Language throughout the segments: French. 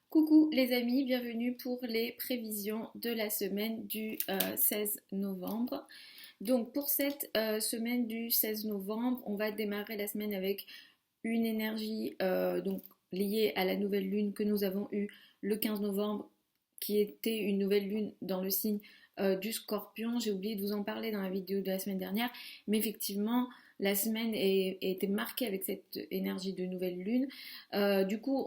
Coucou les amis, bienvenue pour les prévisions de la semaine du 16 novembre. Donc pour cette semaine du 16 novembre, on va démarrer la semaine avec une énergie donc liée à la nouvelle lune que nous avons eue le 15 novembre, qui était une nouvelle lune dans le signe du Scorpion. J'ai oublié de vous en parler dans la vidéo de la semaine dernière, mais effectivement la semaine a été marquée avec cette énergie de nouvelle lune. Du coup,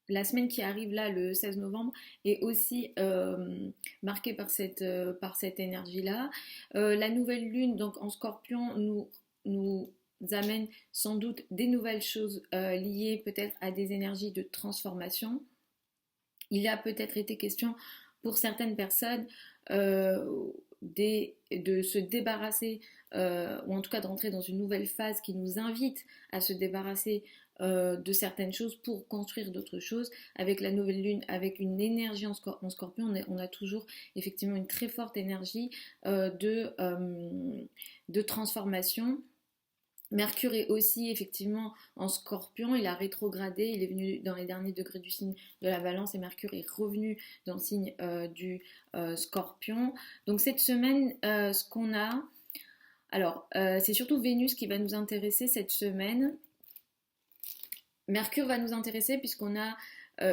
la semaine qui arrive là, le 16 novembre, est aussi marquée par cette énergie-là. La nouvelle lune, donc en scorpion, nous amène sans doute des nouvelles choses liées peut-être à des énergies de transformation. Il a peut-être été question pour certaines personnes de se débarrasser, ou en tout cas de rentrer dans une nouvelle phase qui nous invite à se débarrasser de certaines choses pour construire d'autres choses. Avec la nouvelle lune, avec une énergie en scorpion, on a toujours effectivement une très forte énergie de transformation. Mercure est aussi effectivement en scorpion, il a rétrogradé, il est venu dans les derniers degrés du signe de la balance et Mercure est revenu dans le signe du scorpion. Donc cette semaine, ce qu'on a, alors c'est surtout Vénus qui va nous intéresser cette semaine. Mercure va nous intéresser puisqu'on a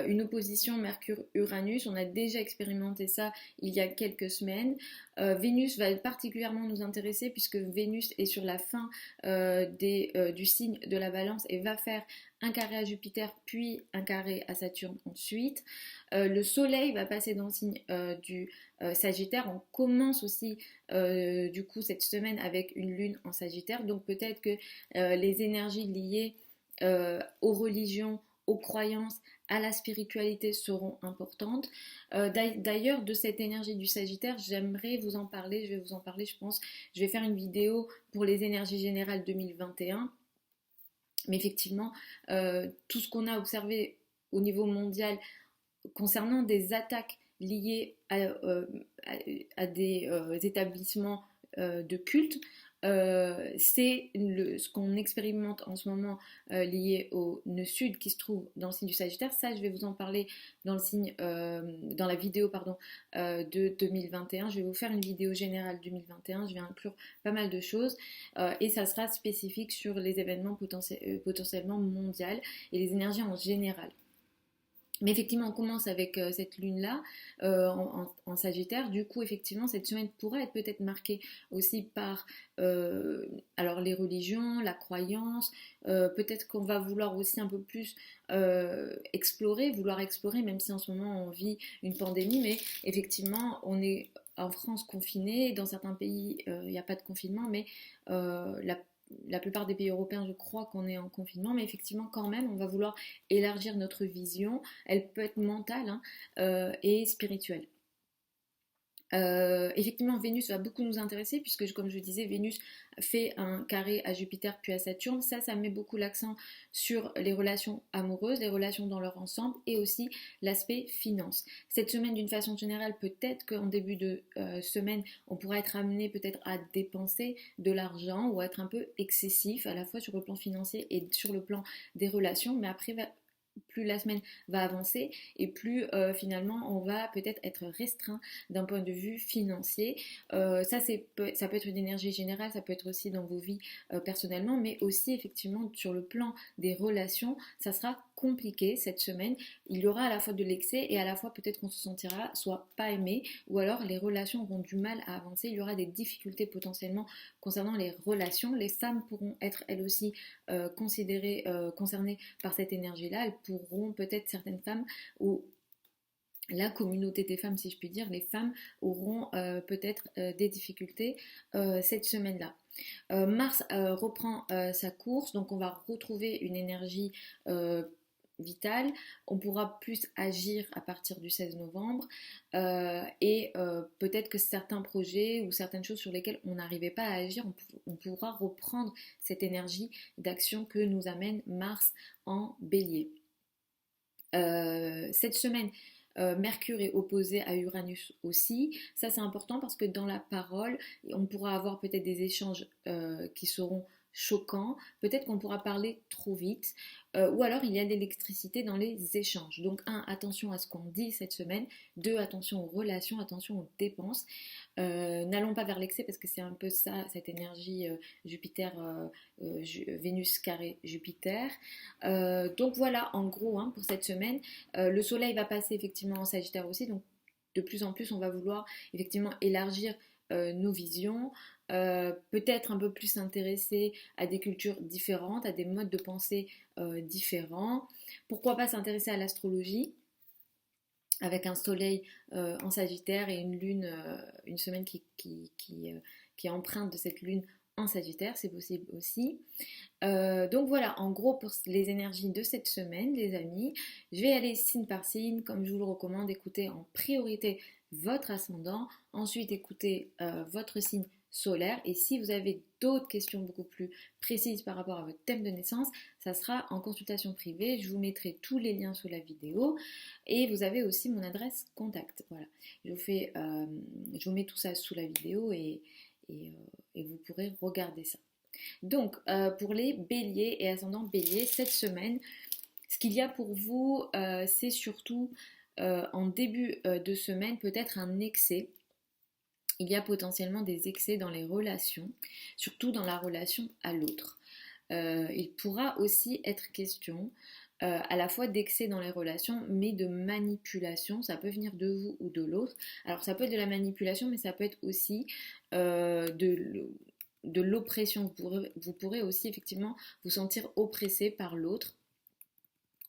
une opposition Mercure-Uranus. On a déjà expérimenté ça il y a quelques semaines. Vénus va particulièrement nous intéresser puisque Vénus est sur la fin du signe de la Balance et va faire un carré à Jupiter puis un carré à Saturne ensuite. Le Soleil va passer dans le signe du Sagittaire. On commence aussi du coup cette semaine avec une lune en Sagittaire. Donc peut-être que les énergies liées aux religions, aux croyances, à la spiritualité seront importantes. D'ailleurs, de cette énergie du Sagittaire, j'aimerais vous en parler, je vais vous en parler, je pense. Je vais faire une vidéo pour les énergies générales 2021. Mais effectivement, tout ce qu'on a observé au niveau mondial concernant des attaques liées à des établissements de culte, c'est ce qu'on expérimente en ce moment lié au nœud sud qui se trouve dans le signe du Sagittaire. Ça, je vais vous en parler dans le signe, dans la vidéo pardon, de 2021. Je vais vous faire une vidéo générale 2021. Je vais inclure pas mal de choses et ça sera spécifique sur les événements potentiellement mondiaux et les énergies en général. Mais effectivement, on commence avec cette lune-là en Sagittaire. Du coup, effectivement, cette semaine pourra être peut-être marquée aussi par alors les religions, la croyance. Peut-être qu'on va vouloir aussi un peu plus vouloir explorer, même si en ce moment on vit une pandémie. Mais effectivement, on est en France confiné. Dans certains pays, il n'y a pas de confinement, mais la plupart des pays européens, je crois qu'on est en confinement, mais effectivement, quand même, on va vouloir élargir notre vision. Elle peut être mentale et spirituelle. Effectivement, Vénus va beaucoup nous intéresser puisque, comme je disais, Vénus fait un carré à Jupiter puis à Saturne. Ça met beaucoup l'accent sur les relations amoureuses, les relations dans leur ensemble et aussi l'aspect finance. Cette semaine, d'une façon générale, peut-être qu'en début de semaine, on pourra être amené peut-être à dépenser de l'argent ou à être un peu excessif à la fois sur le plan financier et sur le plan des relations, mais après, plus la semaine va avancer et plus finalement on va peut-être être restreint d'un point de vue financier. Ça peut être une énergie générale, ça peut être aussi dans vos vies personnellement, mais aussi effectivement sur le plan des relations, ça sera compliqué cette semaine. Il y aura à la fois de l'excès et à la fois peut-être qu'on se sentira soit pas aimé ou alors les relations auront du mal à avancer. Il y aura des difficultés potentiellement concernant les relations. Les femmes pourront être elles aussi concernées par cette énergie-là. Elles pourront peut-être certaines femmes ou la communauté des femmes, si je puis dire, les femmes auront peut-être des difficultés cette semaine-là. Mars reprend sa course, donc on va retrouver une énergie vitale. On pourra plus agir à partir du 16 novembre et peut-être que certains projets ou certaines choses sur lesquelles on n'arrivait pas à agir, on pourra reprendre cette énergie d'action que nous amène Mars en bélier. Cette semaine, Mercure est opposé à Uranus aussi. Ça, c'est important parce que dans la parole, on pourra avoir peut-être des échanges qui seront choquant, peut-être qu'on pourra parler trop vite, ou alors il y a de l'électricité dans les échanges. Donc attention à ce qu'on dit cette semaine, 2, attention aux relations, attention aux dépenses. N'allons pas vers l'excès parce que c'est un peu ça, cette énergie Jupiter, Vénus carré Jupiter. Donc voilà, en gros, hein, pour cette semaine, le Soleil va passer effectivement en Sagittaire aussi, donc de plus en plus, on va vouloir effectivement élargir nos visions, peut-être un peu plus s'intéresser à des cultures différentes, à des modes de pensée différents. Pourquoi pas s'intéresser à l'astrologie avec un soleil en Sagittaire et une lune, une semaine qui est empreinte de cette lune en Sagittaire, c'est possible aussi. Donc voilà, en gros pour les énergies de cette semaine, les amis, je vais aller signe par signe, comme je vous le recommande, écoutez en priorité votre ascendant, ensuite écoutez votre signe solaire, et si vous avez d'autres questions beaucoup plus précises par rapport à votre thème de naissance, ça sera en consultation privée, je vous mettrai tous les liens sous la vidéo, et vous avez aussi mon adresse contact, voilà, je vous mets tout ça sous la vidéo et vous pourrez regarder ça. Donc, pour les béliers et ascendants béliers, cette semaine, ce qu'il y a pour vous, c'est surtout en début de semaine, peut-être un excès. Il y a potentiellement des excès dans les relations, surtout dans la relation à l'autre. Il pourra aussi être question à la fois d'excès dans les relations, mais de manipulation. Ça peut venir de vous ou de l'autre. Alors, ça peut être de la manipulation, mais ça peut être aussi de l'oppression. Vous pourrez aussi effectivement vous sentir oppressé par l'autre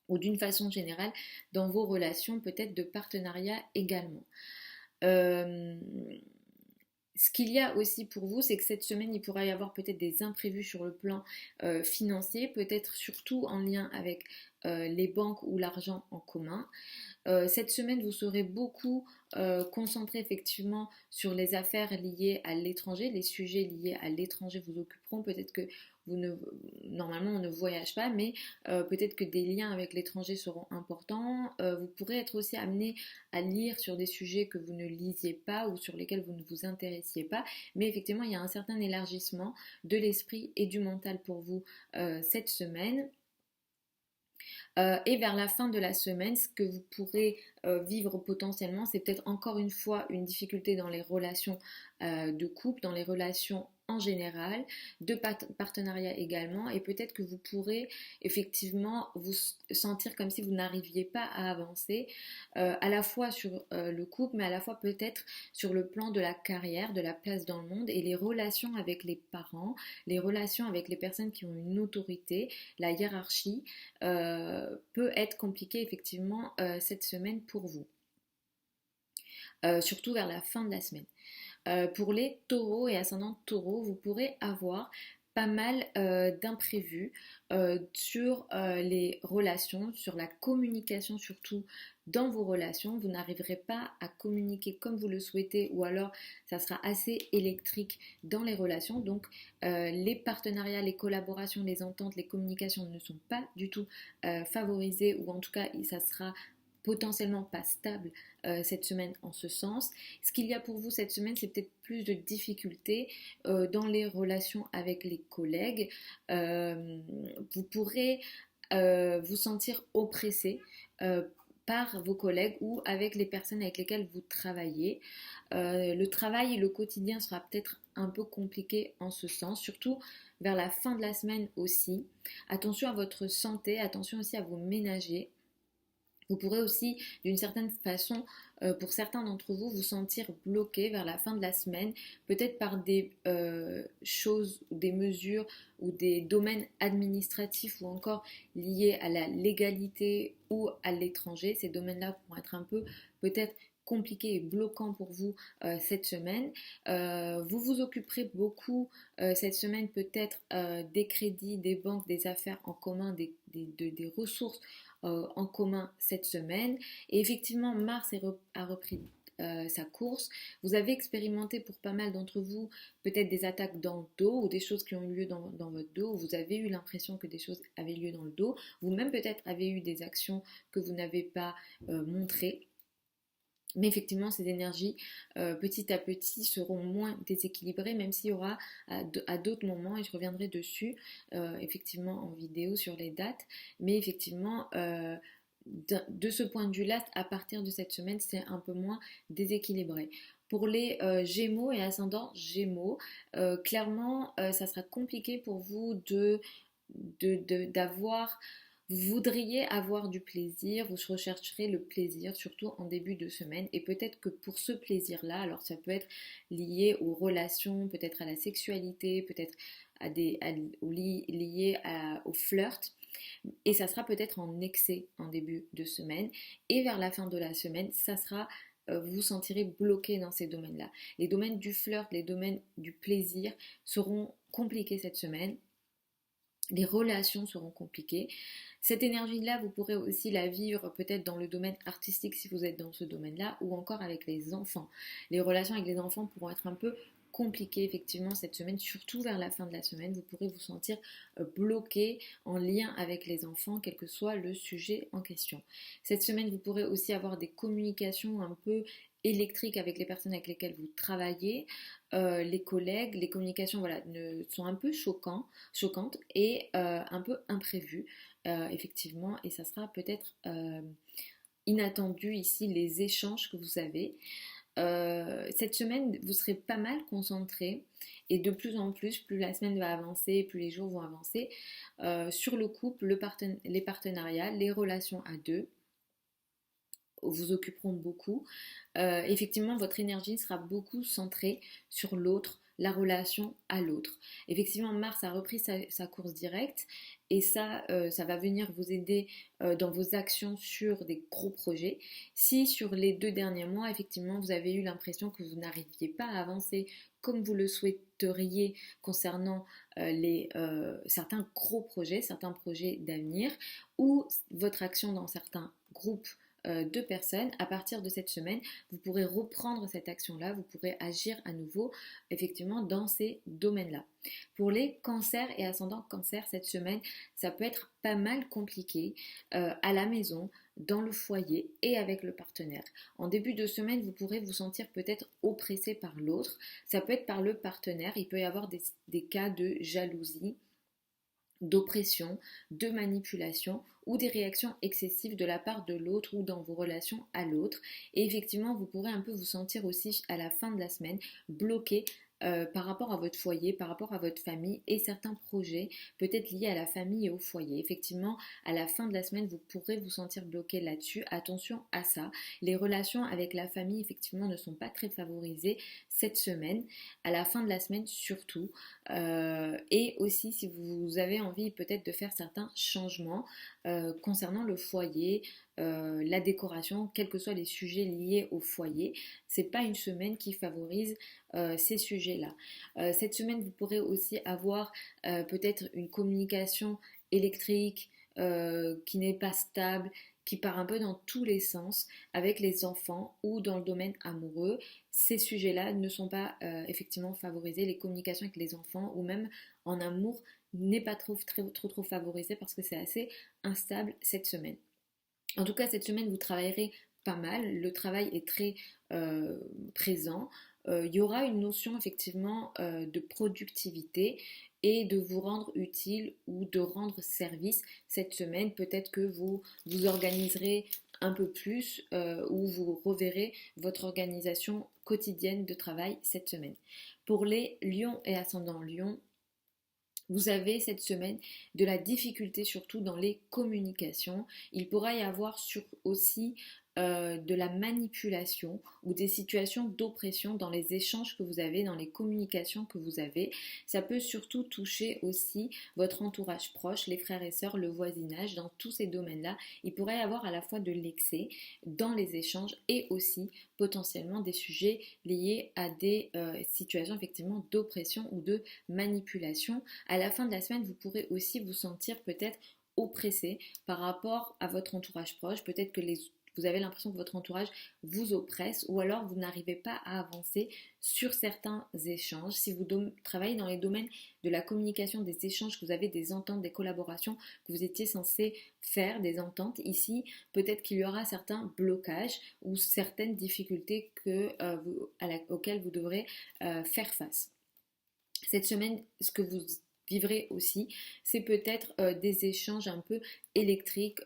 ou d'une façon générale dans vos relations, peut-être de partenariat également. Ce qu'il y a aussi pour vous, c'est que cette semaine, il pourra y avoir peut-être des imprévus sur le plan financier, peut-être surtout en lien avec les banques ou l'argent en commun. Cette semaine, vous serez beaucoup concentré effectivement sur les affaires liées à l'étranger, les sujets liés à l'étranger vous occuperont. Peut-être que normalement on ne voyage pas, mais peut-être que des liens avec l'étranger seront importants. Vous pourrez être aussi amené à lire sur des sujets que vous ne lisiez pas ou sur lesquels vous ne vous intéressiez pas. Mais effectivement, il y a un certain élargissement de l'esprit et du mental pour vous cette semaine. Et vers la fin de la semaine, ce que vous pourrez vivre potentiellement, c'est peut-être encore une fois une difficulté dans les relations de couple, dans les relations en général, de partenariat également, et peut-être que vous pourrez effectivement vous sentir comme si vous n'arriviez pas à avancer, à la fois sur le couple, mais à la fois peut-être sur le plan de la carrière, de la place dans le monde, et les relations avec les parents, les relations avec les personnes qui ont une autorité, la hiérarchie, peut être compliqué effectivement cette semaine pour vous, surtout vers la fin de la semaine. Pour les taureaux et ascendants taureaux, vous pourrez avoir pas mal d'imprévus sur les relations, sur la communication surtout dans vos relations. Vous n'arriverez pas à communiquer comme vous le souhaitez ou alors ça sera assez électrique dans les relations. Donc les partenariats, les collaborations, les ententes, les communications ne sont pas du tout favorisées ou en tout cas ça sera potentiellement pas stable cette semaine en ce sens. Ce qu'il y a pour vous cette semaine, c'est peut-être plus de difficultés dans les relations avec les collègues. Vous pourrez vous sentir oppressé par vos collègues ou avec les personnes avec lesquelles vous travaillez. Le travail et le quotidien sera peut-être un peu compliqué en ce sens, surtout vers la fin de la semaine aussi. Attention à votre santé, attention aussi à vos ménagers. Vous pourrez aussi, d'une certaine façon, pour certains d'entre vous, vous sentir bloqué vers la fin de la semaine, peut-être par des choses, des mesures ou des domaines administratifs ou encore liés à la légalité ou à l'étranger. Ces domaines-là pourront être un peu peut-être compliqués et bloquants pour vous cette semaine. Vous vous occuperez beaucoup cette semaine peut-être des crédits, des banques, des affaires en commun, des ressources en commun cette semaine. Et effectivement, Mars a repris sa course. Vous avez expérimenté pour pas mal d'entre vous peut-être des attaques dans le dos ou des choses qui ont eu lieu dans votre dos. Vous avez eu l'impression que des choses avaient lieu dans le dos. Vous-même peut-être avez eu des actions que vous n'avez pas montrées. Mais effectivement, ces énergies, petit à petit, seront moins déséquilibrées, même s'il y aura à d'autres moments, et je reviendrai dessus, effectivement, en vidéo sur les dates. Mais effectivement, de ce point de vue-là, à partir de cette semaine, c'est un peu moins déséquilibré. Pour les Gémeaux et ascendants Gémeaux, clairement, ça sera compliqué pour vous d'avoir vous voudriez avoir du plaisir, vous rechercherez le plaisir, surtout en début de semaine. Et peut-être que pour ce plaisir-là, alors ça peut être lié aux relations, peut-être à la sexualité, peut-être lié au flirt. Et ça sera peut-être en excès en début de semaine. Et vers la fin de la semaine, ça sera vous vous sentirez bloqué dans ces domaines-là. Les domaines du flirt, les domaines du plaisir seront compliqués cette semaine. Les relations seront compliquées. Cette énergie-là, vous pourrez aussi la vivre peut-être dans le domaine artistique si vous êtes dans ce domaine-là, ou encore avec les enfants. Les relations avec les enfants pourront être un peu compliquées effectivement cette semaine, surtout vers la fin de la semaine. Vous pourrez vous sentir bloqué en lien avec les enfants, quel que soit le sujet en question. Cette semaine, vous pourrez aussi avoir des communications un peu électriques avec les personnes avec lesquelles vous travaillez, les collègues, les communications voilà, sont un peu choquantes et un peu imprévues, effectivement, et ça sera peut-être inattendu ici les échanges que vous avez. Cette semaine, vous serez pas mal concentré et de plus en plus, plus la semaine va avancer, plus les jours vont avancer, sur le couple, les partenariats, les relations à deux vous occuperont beaucoup. Effectivement, votre énergie sera beaucoup centrée sur l'autre, la relation à l'autre. Effectivement, Mars a repris sa course directe et ça va venir vous aider dans vos actions sur des gros projets. Si sur les 2 derniers mois, effectivement, vous avez eu l'impression que vous n'arriviez pas à avancer comme vous le souhaiteriez concernant certains gros projets, certains projets d'avenir, ou votre action dans certains groupes de personnes, à partir de cette semaine, vous pourrez reprendre cette action-là, vous pourrez agir à nouveau effectivement dans ces domaines-là. Pour les cancers et ascendants cancers, cette semaine, ça peut être pas mal compliqué à la maison, dans le foyer et avec le partenaire. En début de semaine, vous pourrez vous sentir peut-être oppressé par l'autre. Ça peut être par le partenaire. Il peut y avoir des cas de jalousie, d'oppression, de manipulation ou des réactions excessives de la part de l'autre ou dans vos relations à l'autre. Et effectivement, vous pourrez un peu vous sentir aussi à la fin de la semaine bloqué par rapport à votre foyer, par rapport à votre famille et certains projets peut-être liés à la famille et au foyer. Effectivement, à la fin de la semaine, vous pourrez vous sentir bloqué là-dessus. Attention à ça. Les relations avec la famille, effectivement, ne sont pas très favorisées cette semaine. À la fin de la semaine, surtout. Et aussi, si vous avez envie peut-être de faire certains changements concernant le foyer, la décoration, quels que soient les sujets liés au foyer, c'est pas une semaine qui favorise ces sujets-là. Cette semaine, vous pourrez aussi avoir peut-être une communication électrique qui n'est pas stable, qui part un peu dans tous les sens avec les enfants ou dans le domaine amoureux. Ces sujets-là ne sont pas effectivement favorisés. Les communications avec les enfants ou même en amour n'est pas trop favorisé parce que c'est assez instable cette semaine. En tout cas, cette semaine, vous travaillerez pas mal. Le travail est très présent. Il y aura une notion effectivement de productivité et de vous rendre utile ou de rendre service cette semaine. Peut-être que vous vous organiserez un peu plus ou vous reverrez votre organisation quotidienne de travail cette semaine. Pour les lions et ascendants lions, vous avez cette semaine de la difficulté surtout dans les communications. Il pourra y avoir aussi de la manipulation ou des situations d'oppression dans les échanges que vous avez, dans les communications que vous avez. Ça peut surtout toucher aussi votre entourage proche, les frères et sœurs, le voisinage. Dans tous ces domaines-là, il pourrait y avoir à la fois de l'excès dans les échanges et aussi potentiellement des sujets liés à des situations effectivement d'oppression ou de manipulation. À la fin de la semaine, vous pourrez aussi vous sentir peut-être oppressé par rapport à votre entourage proche. Peut-être que vous avez l'impression que votre entourage vous oppresse ou alors vous n'arrivez pas à avancer sur certains échanges. Si vous travaillez dans les domaines de la communication, des échanges, que vous avez des ententes, des collaborations que vous étiez censé faire, des ententes, ici, peut-être qu'il y aura certains blocages ou certaines difficultés auxquelles vous devrez faire face. Cette semaine, ce que vous vivrez aussi, c'est peut-être des échanges un peu électriques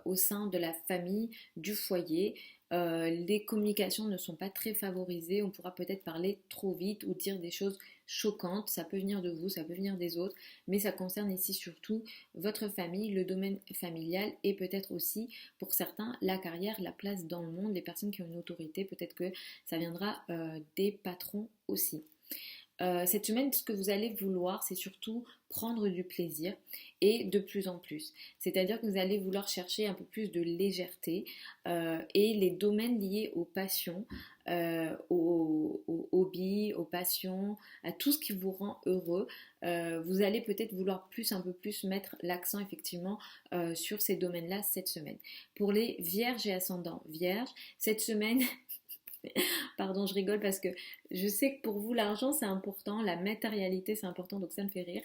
au sein de la famille, du foyer. Les communications ne sont pas très favorisées, on pourra peut-être parler trop vite ou dire des choses choquantes, ça peut venir de vous, ça peut venir des autres, mais ça concerne ici surtout votre famille, le domaine familial et peut-être aussi pour certains la carrière, la place dans le monde, les personnes qui ont une autorité, peut-être que ça viendra des patrons aussi. Cette semaine, ce que vous allez vouloir, c'est surtout prendre du plaisir et de plus en plus. C'est-à-dire que vous allez vouloir chercher un peu plus de légèreté et les domaines liés aux passions, aux hobbies, aux passions, à tout ce qui vous rend heureux. Vous allez peut-être vouloir un peu plus mettre l'accent effectivement sur ces domaines-là cette semaine. Pour les vierges et ascendants vierges, cette semaine... Pardon, je rigole parce que je sais que pour vous, l'argent, c'est important, la matérialité, c'est important, donc ça me fait rire.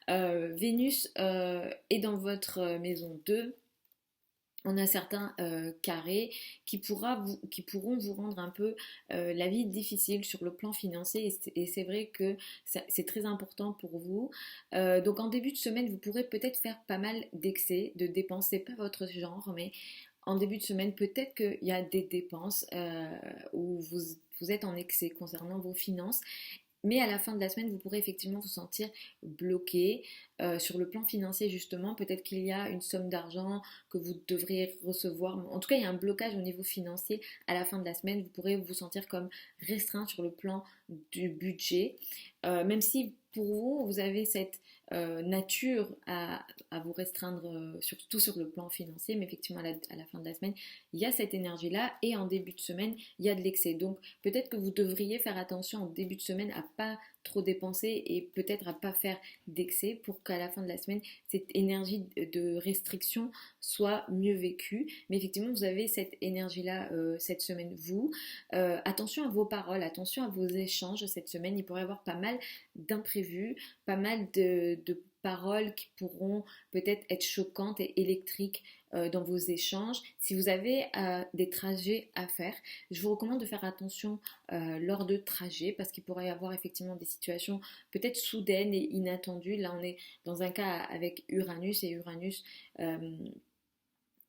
Vénus est dans votre maison 2. On a certains carrés qui pourront vous rendre un peu la vie difficile sur le plan financier et c'est vrai que c'est très important pour vous. Donc en début de semaine, vous pourrez peut-être faire pas mal d'excès, de dépenses. C'est pas votre genre, mais en début de semaine, peut-être qu'il y a des dépenses où vous êtes en excès concernant vos finances. Mais à la fin de la semaine, vous pourrez effectivement vous sentir bloqué sur le plan financier justement. Peut-être qu'il y a une somme d'argent que vous devriez recevoir. En tout cas, il y a un blocage au niveau financier à la fin de la semaine. Vous pourrez vous sentir comme restreint sur le plan du budget. Même si pour vous, vous avez cette nature à vous restreindre, surtout sur le plan financier, mais effectivement à la fin de la semaine, il y a cette énergie-là et en début de semaine, il y a de l'excès. Donc peut-être que vous devriez faire attention en début de semaine à pas trop dépenser et peut-être à pas faire d'excès pour qu'à la fin de la semaine, cette énergie de restriction soit mieux vécue. Mais effectivement, vous avez cette énergie-là cette semaine, vous. Attention à vos paroles, attention à vos échanges cette semaine. Il pourrait y avoir pas mal d'imprévus, pas mal de paroles qui pourront peut-être être choquantes et électriques dans vos échanges. Si vous avez des trajets à faire, je vous recommande de faire attention lors de trajets parce qu'il pourrait y avoir effectivement des situations peut-être soudaines et inattendues. Là, on est dans un cas avec Uranus et Uranus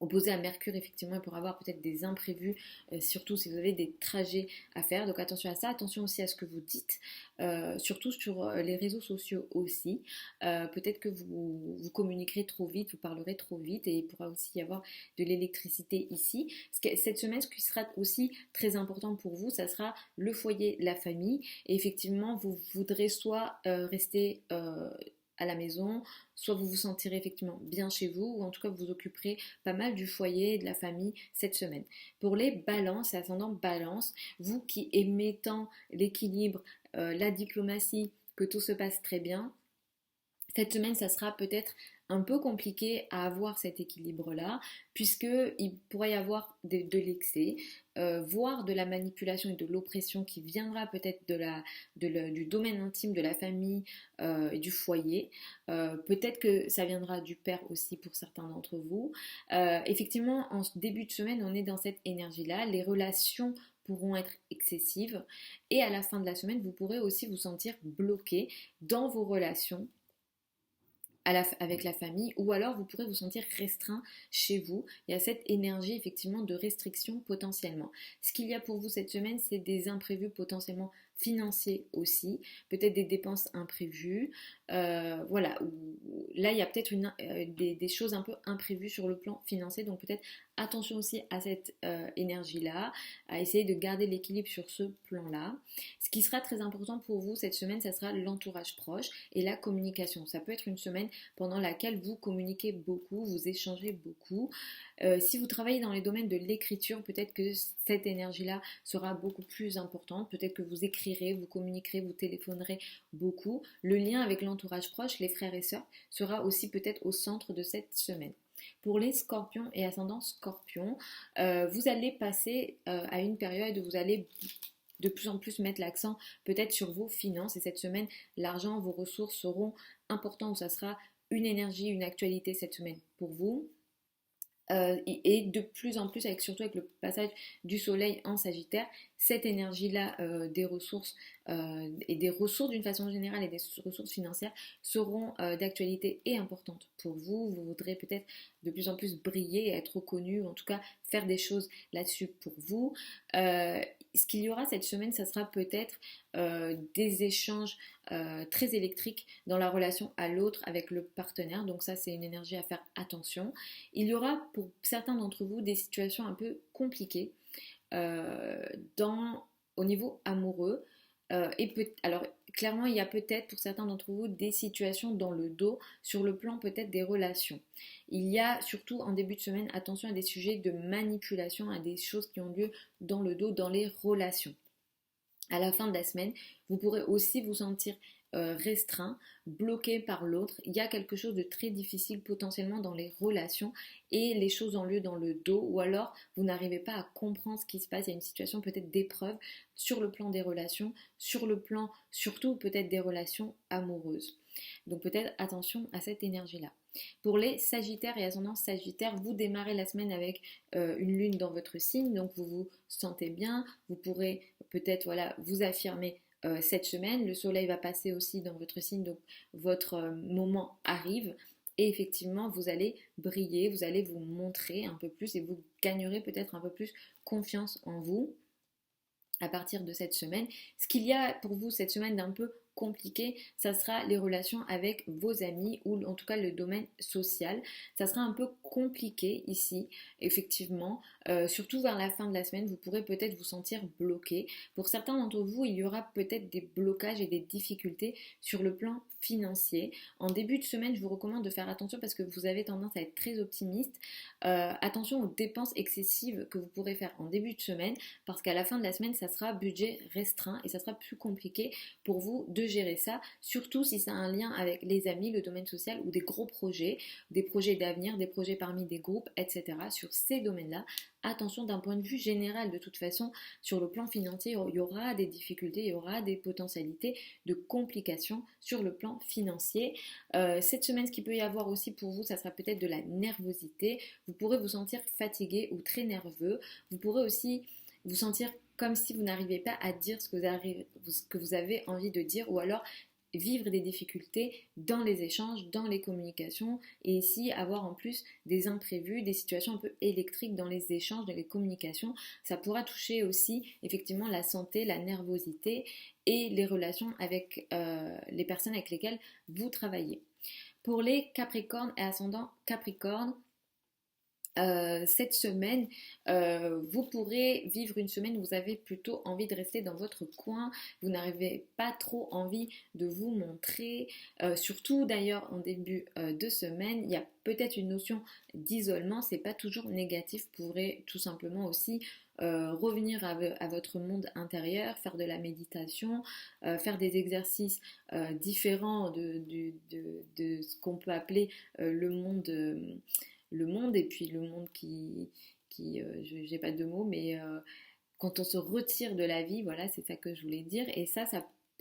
opposé à Mercure, effectivement, il pourrait avoir peut-être des imprévus, surtout si vous avez des trajets à faire. Donc attention à ça, attention aussi à ce que vous dites, surtout sur les réseaux sociaux aussi. Peut-être que vous communiquerez trop vite, vous parlerez trop vite et il pourra aussi y avoir de l'électricité ici. Cette semaine, ce qui sera aussi très important pour vous, ça sera le foyer, la famille. Et effectivement, vous voudrez soit rester à la maison, soit vous vous sentirez effectivement bien chez vous, ou en tout cas vous vous occuperez pas mal du foyer et de la famille cette semaine. Pour les balances, ascendant balance, vous qui aimez tant l'équilibre, la diplomatie, que tout se passe très bien, cette semaine, ça sera peut-être un peu compliqué à avoir cet équilibre-là, puisqu'il pourrait y avoir de l'excès, voire de la manipulation et de l'oppression qui viendra peut-être du domaine intime de la famille et du foyer. Peut-être que ça viendra du père aussi pour certains d'entre vous. Effectivement, en début de semaine, on est dans cette énergie-là. Les relations pourront être excessives et à la fin de la semaine, vous pourrez aussi vous sentir bloqué dans vos relations avec la famille, ou alors vous pourrez vous sentir restreint chez vous. Il y a cette énergie effectivement de restriction potentiellement. Ce qu'il y a pour vous cette semaine, c'est des imprévus potentiellement financiers aussi, peut-être des dépenses imprévues. Voilà, là il y a peut-être des choses un peu imprévues sur le plan financier, donc peut-être attention aussi à cette énergie-là, à essayer de garder l'équilibre sur ce plan-là. Ce qui sera très important pour vous cette semaine, ça sera l'entourage proche et la communication. Ça peut être une semaine pendant laquelle vous communiquez beaucoup, vous échangez beaucoup. Si vous travaillez dans les domaines de l'écriture, peut-être que cette énergie-là sera beaucoup plus importante. Peut-être que vous écrirez, vous communiquerez, vous téléphonerez beaucoup. Le lien avec l'entourage proche, les frères et sœurs, sera aussi peut-être au centre de cette semaine. Pour les scorpions et ascendants scorpions, vous allez passer à une période où vous allez de plus en plus mettre l'accent peut-être sur vos finances. Et cette semaine, l'argent, vos ressources seront importantes. Ça sera une énergie, une actualité cette semaine pour vous. Et de plus en plus, surtout avec le passage du soleil en Sagittaire, cette énergie-là des ressources et des ressources d'une façon générale et des ressources financières seront d'actualité et importantes pour vous. Vous voudrez peut-être de plus en plus briller et être reconnu, ou en tout cas faire des choses là-dessus pour vous. Ce qu'il y aura cette semaine, ça sera peut-être des échanges très électriques dans la relation à l'autre avec le partenaire. Donc ça, c'est une énergie à faire attention. Il y aura pour certains d'entre vous des situations un peu compliquées au niveau amoureux. Alors, clairement, il y a peut-être pour certains d'entre vous des situations dans le dos sur le plan peut-être des relations. Il y a surtout en début de semaine, attention à des sujets de manipulation, à des choses qui ont lieu dans le dos, dans les relations. À la fin de la semaine, vous pourrez aussi vous sentir restreint, bloqué par l'autre. Il y a quelque chose de très difficile potentiellement dans les relations et les choses ont lieu dans le dos, ou alors vous n'arrivez pas à comprendre ce qui se passe. Il y a une situation peut-être d'épreuve sur le plan des relations, sur le plan surtout peut-être des relations amoureuses. Donc peut-être attention à cette énergie-là. Pour les Sagittaires et ascendants Sagittaires, vous démarrez la semaine avec une lune dans votre signe, donc vous vous sentez bien, vous pourrez peut-être vous affirmer cette semaine. Le soleil va passer aussi dans votre signe, donc votre moment arrive. Et effectivement, vous allez briller, vous allez vous montrer un peu plus et vous gagnerez peut-être un peu plus confiance en vous à partir de cette semaine. Ce qu'il y a pour vous cette semaine d'un peu compliqué, ça sera les relations avec vos amis ou en tout cas le domaine social. Ça sera un peu compliqué ici, effectivement. Surtout vers la fin de la semaine, vous pourrez peut-être vous sentir bloqué. Pour certains d'entre vous, il y aura peut-être des blocages et des difficultés sur le plan financier. En début de semaine, je vous recommande de faire attention parce que vous avez tendance à être très optimiste. Attention aux dépenses excessives que vous pourrez faire en début de semaine parce qu'à la fin de la semaine, ça sera budget restreint et ça sera plus compliqué pour vous de gérer ça, surtout si ça a un lien avec les amis, le domaine social ou des gros projets, des projets d'avenir, des projets parmi des groupes, etc. Sur ces domaines-là, attention d'un point de vue général, de toute façon, sur le plan financier, il y aura des difficultés, il y aura des potentialités de complications sur le plan financier. Cette semaine, ce qu'il peut y avoir aussi pour vous, ça sera peut-être de la nervosité. Vous pourrez vous sentir fatigué ou très nerveux. Vous pourrez aussi vous sentir comme si vous n'arrivez pas à dire ce que vous avez envie de dire, ou alors vivre des difficultés dans les échanges, dans les communications, et ici avoir en plus des imprévus, des situations un peu électriques dans les échanges, dans les communications. Ça pourra toucher aussi effectivement la santé, la nervosité et les relations avec les personnes avec lesquelles vous travaillez. Pour les Capricornes et ascendants Capricorne, cette semaine, vous pourrez vivre une semaine où vous avez plutôt envie de rester dans votre coin, vous n'avez pas trop envie de vous montrer, surtout d'ailleurs en début de semaine, il y a peut-être une notion d'isolement, c'est pas toujours négatif, vous pourrez tout simplement aussi revenir à votre monde intérieur, faire de la méditation, faire des exercices différents de ce qu'on peut appeler le monde et puis le monde j'ai pas de mots, mais quand on se retire de la vie, voilà, c'est ça que je voulais dire. Et ça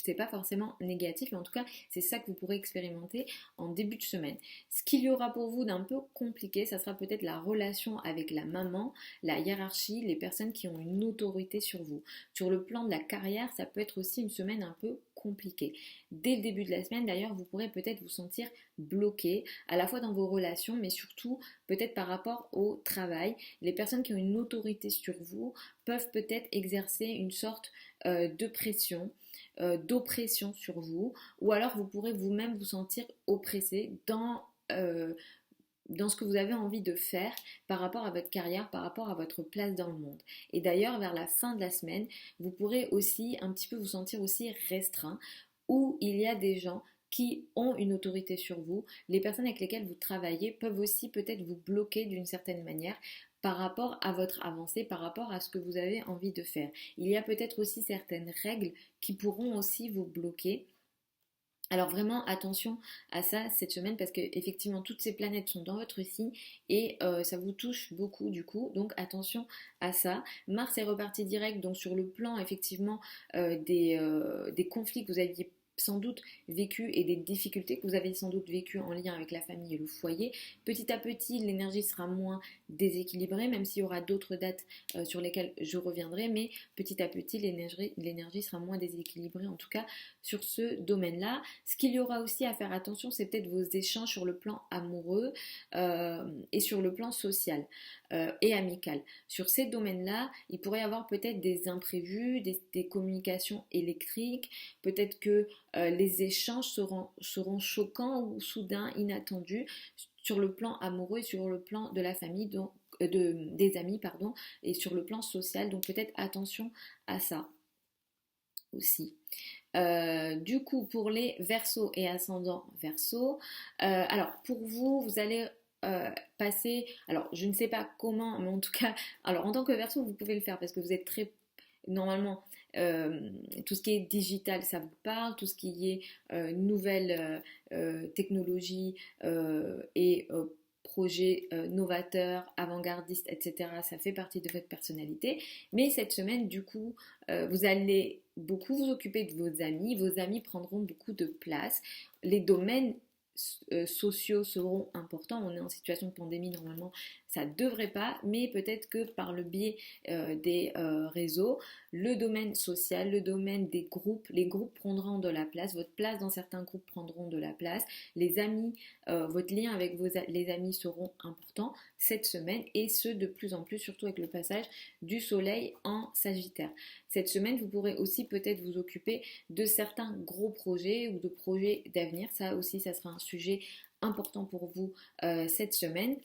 c'est pas forcément négatif, mais en tout cas, c'est ça que vous pourrez expérimenter en début de semaine. Ce qu'il y aura pour vous d'un peu compliqué, ça sera peut-être la relation avec la maman, la hiérarchie, les personnes qui ont une autorité sur vous. Sur le plan de la carrière, ça peut être aussi une semaine un peu compliquée. Dès le début de la semaine, d'ailleurs, vous pourrez peut-être vous sentir bloqué, à la fois dans vos relations, mais surtout peut-être par rapport au travail. Les personnes qui ont une autorité sur vous peuvent peut-être exercer une sorte de pression, d'oppression sur vous, ou alors vous pourrez vous-même vous sentir oppressé dans ce que vous avez envie de faire par rapport à votre carrière, par rapport à votre place dans le monde. Et d'ailleurs, vers la fin de la semaine, vous pourrez aussi un petit peu vous sentir aussi restreint, où il y a des gens qui ont une autorité sur vous. Les personnes avec lesquelles vous travaillez peuvent aussi peut-être vous bloquer d'une certaine manière par rapport à votre avancée, par rapport à ce que vous avez envie de faire. Il y a peut-être aussi certaines règles qui pourront aussi vous bloquer Alors vraiment attention à ça cette semaine parce que effectivement toutes ces planètes sont dans votre signe et ça vous touche beaucoup du coup, donc attention à ça. Mars est reparti direct, donc sur le plan effectivement des conflits que vous aviez sans doute vécu et des difficultés que vous avez sans doute vécues en lien avec la famille et le foyer. Petit à petit, l'énergie sera moins déséquilibrée, même s'il y aura d'autres dates sur lesquelles je reviendrai, mais petit à petit, l'énergie sera moins déséquilibrée, en tout cas sur ce domaine-là. Ce qu'il y aura aussi à faire attention, c'est peut-être vos échanges sur le plan amoureux et sur le plan social et amical. Sur ces domaines-là, il pourrait y avoir peut-être des imprévus, des communications électriques, peut-être que les échanges seront choquants ou soudains, inattendus sur le plan amoureux et sur le plan de la famille, donc, des amis, pardon, et sur le plan social. Donc peut-être attention à ça aussi. Du coup, pour les Verseaux et ascendants Verseaux, alors pour vous, vous allez passer, alors je ne sais pas comment, mais en tout cas, alors en tant que Verseau, vous pouvez le faire parce que vous êtes très, normalement, tout ce qui est digital, ça vous parle, tout ce qui est nouvelles technologies et projets novateurs, avant-gardistes, etc. Ça fait partie de votre personnalité. Mais cette semaine, du coup, vous allez beaucoup vous occuper de vos amis prendront beaucoup de place. Les domaines sociaux seront importants. On est en situation de pandémie, normalement, ça ne devrait pas, mais peut-être que par le biais des réseaux, le domaine social, le domaine des groupes, les groupes prendront de la place, votre place dans certains groupes prendront de la place, les amis, votre lien avec les amis seront importants cette semaine et ce de plus en plus, surtout avec le passage du soleil en Sagittaire. Cette semaine, vous pourrez aussi peut-être vous occuper de certains gros projets ou de projets d'avenir. Ça aussi, ça sera un sujet important pour vous cette semaine.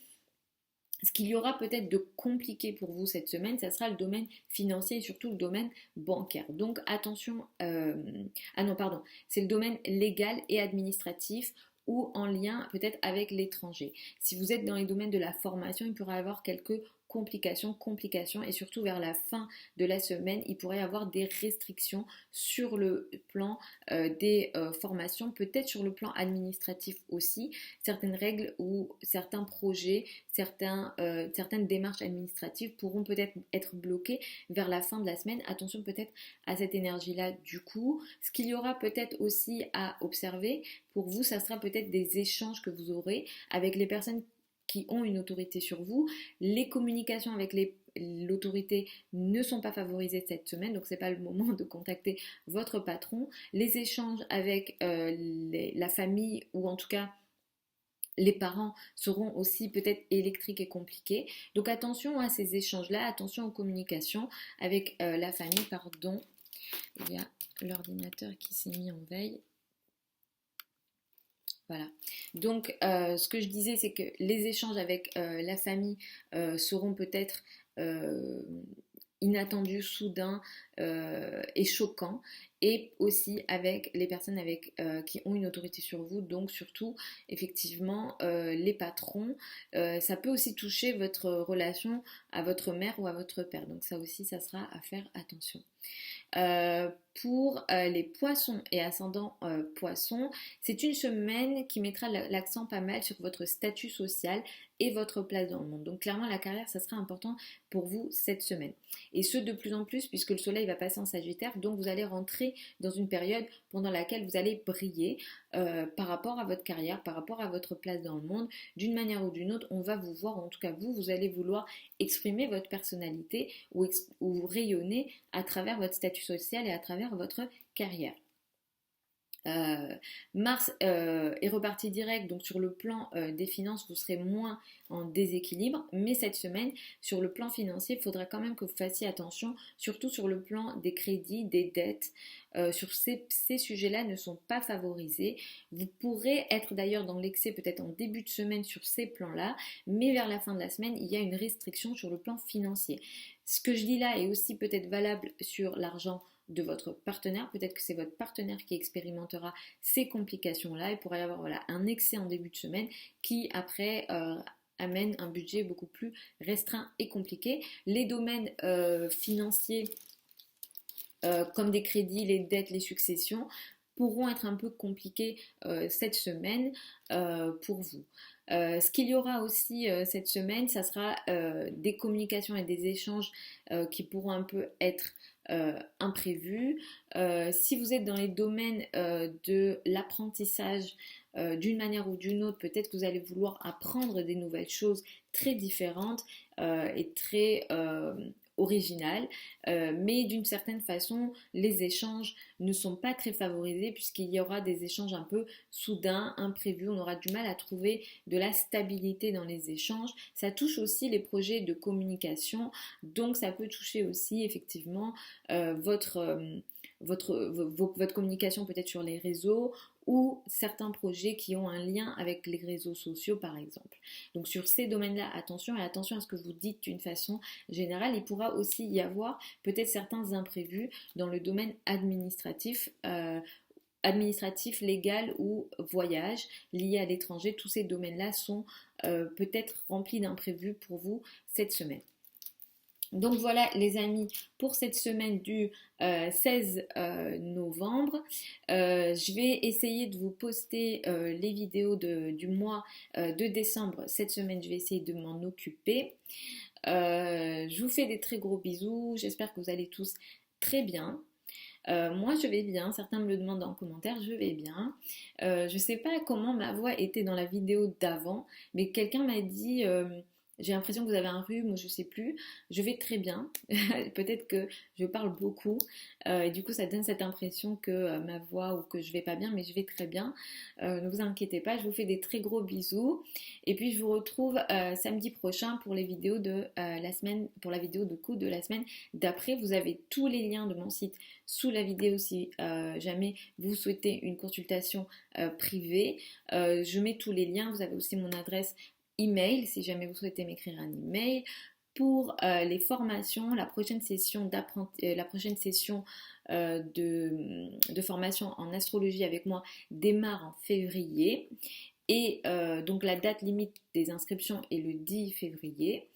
Ce qu'il y aura peut-être de compliqué pour vous cette semaine, ça sera le domaine financier et surtout le domaine bancaire. Donc attention, ah non pardon, c'est le domaine légal et administratif ou en lien peut-être avec l'étranger. Si vous êtes dans les domaines de la formation, il pourrait y avoir quelques complications et surtout vers la fin de la semaine, il pourrait y avoir des restrictions sur le plan des formations, peut-être sur le plan administratif aussi, certaines règles ou certains projets, certaines démarches administratives pourront peut-être être bloquées vers la fin de la semaine. Attention peut-être à cette énergie-là du coup. Ce qu'il y aura peut-être aussi à observer pour vous, ça sera peut-être des échanges que vous aurez avec les personnes qui ont une autorité sur vous. Les communications avec l'autorité ne sont pas favorisées cette semaine, donc c'est pas le moment de contacter votre patron. Les échanges avec la famille ou en tout cas les parents seront aussi peut-être électriques et compliqués. Donc attention à ces échanges-là, attention aux communications avec la famille, pardon. Il y a l'ordinateur qui s'est mis en veille. Voilà. Donc, ce que je disais, c'est que les échanges avec la famille seront peut-être inattendus, soudains et choquants, et aussi avec les personnes qui ont une autorité sur vous, donc surtout effectivement les patrons. Ça peut aussi toucher votre relation à votre mère ou à votre père, donc ça aussi, ça sera à faire attention. Pour les poissons et ascendants poissons, c'est une semaine qui mettra l'accent pas mal sur votre statut social et votre place dans le monde. Donc clairement la carrière, ça sera important pour vous cette semaine. Et ce de plus en plus puisque le soleil va passer en Sagittaire, donc vous allez rentrer dans une période pendant laquelle vous allez briller par rapport à votre carrière, par rapport à votre place dans le monde. D'une manière ou d'une autre, on va vous voir, en tout cas vous allez vouloir exprimer votre personnalité ou rayonner à travers votre statut social et à travers votre carrière. Mars est reparti direct, donc sur le plan des finances, vous serez moins en déséquilibre, mais cette semaine, sur le plan financier, il faudra quand même que vous fassiez attention, surtout sur le plan des crédits, des dettes. Sur ces sujets-là ne sont pas favorisés. Vous pourrez être d'ailleurs dans l'excès peut-être en début de semaine sur ces plans-là, mais vers la fin de la semaine, il y a une restriction sur le plan financier. Ce que je dis là est aussi peut-être valable sur l'argent de votre partenaire. Peut-être que c'est votre partenaire qui expérimentera ces complications-là. Il pourrait y avoir un excès en début de semaine qui après amène un budget beaucoup plus restreint et compliqué. Les domaines financiers comme des crédits, les dettes, les successions, pourront être un peu compliquées cette semaine pour vous. Ce qu'il y aura aussi cette semaine, ça sera des communications et des échanges qui pourront un peu être imprévus. Si vous êtes dans les domaines de l'apprentissage d'une manière ou d'une autre, peut-être que vous allez vouloir apprendre des nouvelles choses très différentes et très originales, mais d'une certaine façon, les échanges ne sont pas très favorisés puisqu'il y aura des échanges un peu soudains, imprévus, on aura du mal à trouver de la stabilité dans les échanges. Ça touche aussi les projets de communication, donc ça peut toucher aussi effectivement votre communication peut-être sur les réseaux ou certains projets qui ont un lien avec les réseaux sociaux par exemple. Donc sur ces domaines-là, attention et attention à ce que vous dites d'une façon générale. Il pourra aussi y avoir peut-être certains imprévus dans le domaine administratif, légal ou voyage lié à l'étranger. Tous ces domaines-là sont peut-être remplis d'imprévus pour vous cette semaine. Donc voilà les amis pour cette semaine du 16 novembre. Je vais essayer de vous poster les vidéos du mois de décembre. Cette semaine, je vais essayer de m'en occuper. Je vous fais des très gros bisous. J'espère que vous allez tous très bien. Moi je vais bien, certains me le demandent en commentaire, je vais bien. Je sais pas comment ma voix était dans la vidéo d'avant, mais quelqu'un m'a dit j'ai l'impression que vous avez un rhume ou je sais plus. Je vais très bien. Peut-être que je parle beaucoup et du coup ça donne cette impression que ma voix ou que je vais pas bien, mais je vais très bien. Ne vous inquiétez pas, je vous fais des très gros bisous et puis je vous retrouve samedi prochain pour les vidéos de la semaine, pour la vidéo de coup de la semaine d'après. Vous avez tous les liens de mon site sous la vidéo si jamais vous souhaitez une consultation privée. Je mets tous les liens. Vous avez aussi mon adresse email si jamais vous souhaitez m'écrire un email. Pour les formations, la prochaine session de formation en astrologie avec moi démarre en février. Et donc la date limite des inscriptions est le 10 février.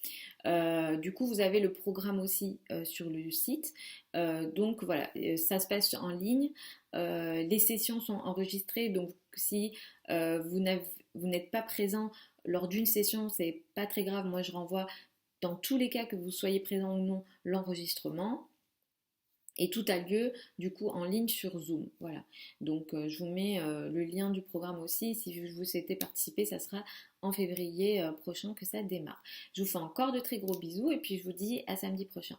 Du coup, vous avez le programme aussi sur le site. Donc voilà, ça se passe en ligne. Les sessions sont enregistrées. Donc si vous n'êtes pas présent lors d'une session, c'est pas très grave. Moi, je renvoie dans tous les cas que vous soyez présent ou non l'enregistrement. Et tout a lieu du coup en ligne sur Zoom. Voilà. Donc je vous mets le lien du programme aussi. Si vous souhaitez participer, ça sera en février prochain que ça démarre. Je vous fais encore de très gros bisous et puis je vous dis à samedi prochain.